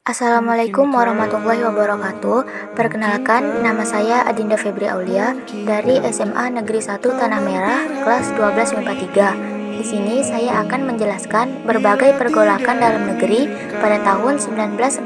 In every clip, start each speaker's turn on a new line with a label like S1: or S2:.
S1: Assalamualaikum warahmatullahi wabarakatuh. Perkenalkan, nama saya Adinda Febri Aulia dari SMA Negeri 1 Tanah Merah, kelas 12 MIPA 3. Di sini saya akan menjelaskan berbagai pergolakan dalam negeri pada tahun 1948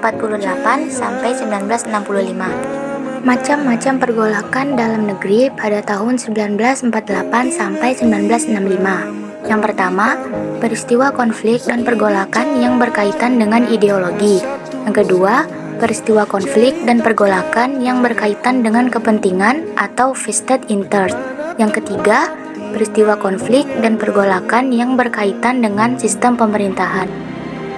S1: sampai 1965. Macam-macam pergolakan dalam negeri pada tahun 1948 sampai 1965. Yang pertama, peristiwa konflik dan pergolakan yang berkaitan dengan ideologi. Yang kedua, peristiwa konflik dan pergolakan yang berkaitan dengan kepentingan atau vested interest. Yang ketiga, peristiwa konflik dan pergolakan yang berkaitan dengan sistem pemerintahan.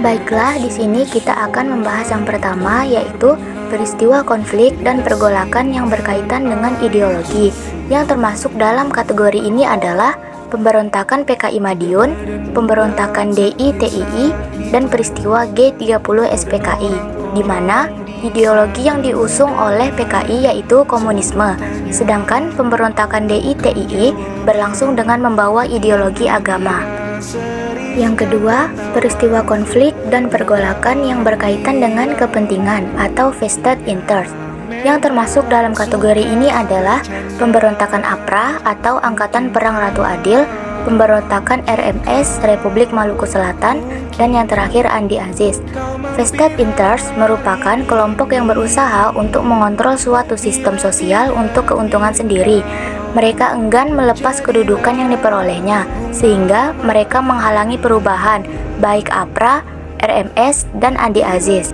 S1: Baiklah, di sini kita akan membahas yang pertama, yaitu peristiwa konflik dan pergolakan yang berkaitan dengan ideologi. Yang termasuk dalam kategori ini adalah pemberontakan PKI Madiun, pemberontakan DI-TII, dan peristiwa G30 SPKI, di mana ideologi yang diusung oleh PKI yaitu komunisme, sedangkan pemberontakan DI-TII berlangsung dengan membawa ideologi agama. Yang kedua, peristiwa konflik dan pergolakan yang berkaitan dengan kepentingan atau vested interest. Yang termasuk dalam kategori ini adalah pemberontakan APRA atau Angkatan Perang Ratu Adil, pemberontakan RMS Republik Maluku Selatan, dan yang terakhir Andi Aziz. Vested interest merupakan kelompok yang berusaha untuk mengontrol suatu sistem sosial untuk keuntungan sendiri. Mereka enggan melepas kedudukan yang diperolehnya, sehingga mereka menghalangi perubahan, baik APRA, RMS, dan Andi Aziz.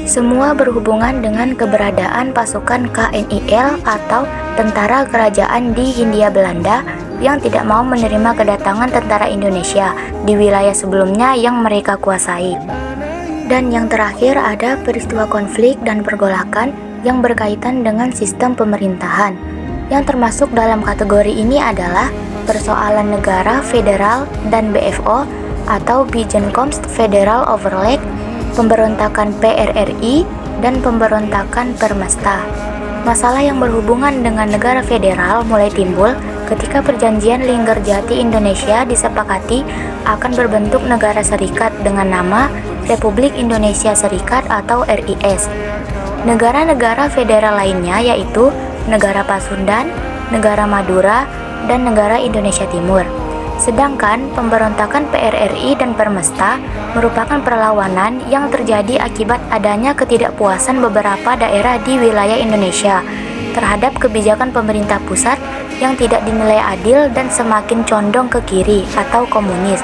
S1: Semua berhubungan dengan keberadaan pasukan KNIL atau Tentara Kerajaan di Hindia Belanda yang tidak mau menerima kedatangan tentara Indonesia di wilayah sebelumnya yang mereka kuasai. Dan yang terakhir ada peristiwa konflik dan pergolakan yang berkaitan dengan sistem pemerintahan. Yang termasuk dalam kategori ini adalah persoalan negara federal dan BFO atau Bijenkomst Federal Overleg, pemberontakan PRRI, dan pemberontakan Permesta. Masalah yang berhubungan dengan negara federal mulai timbul ketika perjanjian Linggarjati Indonesia disepakati akan berbentuk negara serikat dengan nama Republik Indonesia Serikat atau RIS. Negara-negara federal lainnya yaitu negara Pasundan, negara Madura, dan negara Indonesia Timur. Sedangkan pemberontakan PRRI dan Permesta merupakan perlawanan yang terjadi akibat adanya ketidakpuasan beberapa daerah di wilayah Indonesia terhadap kebijakan pemerintah pusat yang tidak dinilai adil dan semakin condong ke kiri atau komunis.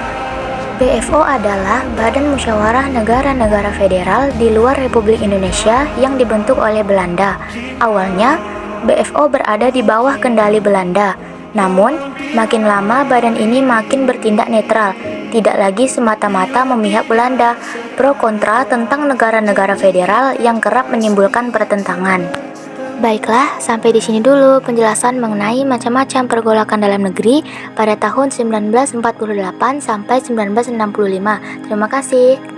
S1: BFO adalah Badan Musyawarah Negara-Negara Federal di luar Republik Indonesia yang dibentuk oleh Belanda. Awalnya, BFO berada di bawah kendali Belanda. Namun, makin lama badan ini makin bertindak netral, tidak lagi semata-mata memihak Belanda, pro kontra tentang negara-negara federal yang kerap menimbulkan pertentangan. Baiklah, sampai di sini dulu penjelasan mengenai macam-macam pergolakan dalam negeri pada tahun 1948 sampai 1965. Terima kasih.